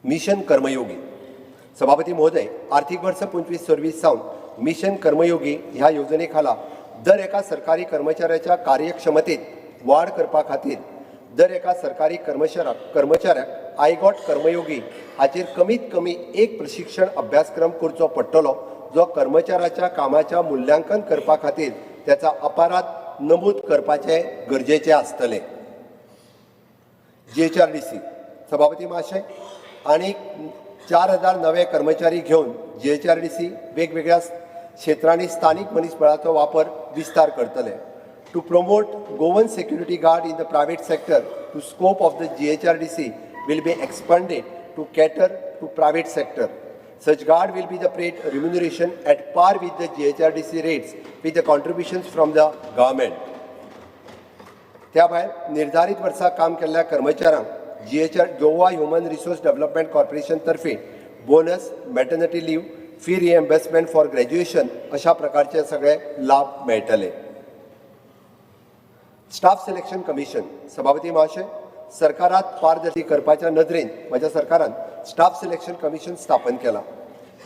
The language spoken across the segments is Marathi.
मिशन कर्मयोगी. सभापती महोदय, आर्थिक वर्ष 25-26 सावन मिशन कर्मयोगी ह्या योजनेखाला दर एका सरकारी कर्मचाऱ्याच्या कार्यक्षमतेत वाढ करपा खातीर दर एका सरकारी कर्मचाऱ्याक आय गॉट कर्मयोगी हाचेर कमीत कमी एक प्रशिक्षण अभ्यासक्रम करचो पडटलो, जो कर्मचाऱ्याच्या कामाच्या मूल्यांकन करपा खातीर त्याचा अपराध नमूद करपाचे गरजेचे आसतले. GHRDC. सभापती महाशय, आणि 4000 नवे कर्मचारी घेऊन GHRDC वेगवेगळ्या क्षेत्रांनी स्थानिक मनीसबळाचो वापर विस्तार करतले. To promote Goan security guard in the private sector, the scope of the GHRDC will be expanded to cater to private sector. Such guard will be the paid remuneration at par with the GHRDC rates with the contributions from the government. त्या भायर निर्धारित वर्सा काम केल्ल्या कर्मचाऱ्यांक Goa human resource development corporation तर्फे bonus, maternity leave, fee reimbursement for graduation अशा प्रकारचे सगळे लाभ मेळटले. Staff selection commission. सभापती महाशय, सरकारात पारदर्शी करपाच्या नदरेन माझ्या सरकारान स्टाफ सिलेक्शन कमिशन स्थापन केला.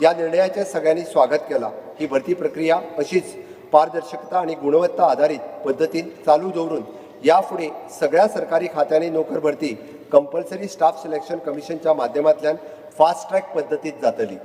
या निर्णयाचे सगळ्यांनी स्वागत केला. ही भरती प्रक्रिया अशीच पारदर्शकता आणि गुणवत्ता आधारित पद्धतीन चालू दवरून याफुडें सगळ्या सरकारी खात्यांनी नोकर भरती कंपल्सरी स्टाफ सिलेक्शन कमिशनच्या माध्यमांतल्यान फास्ट ट्रॅक पद्धतीत जातली.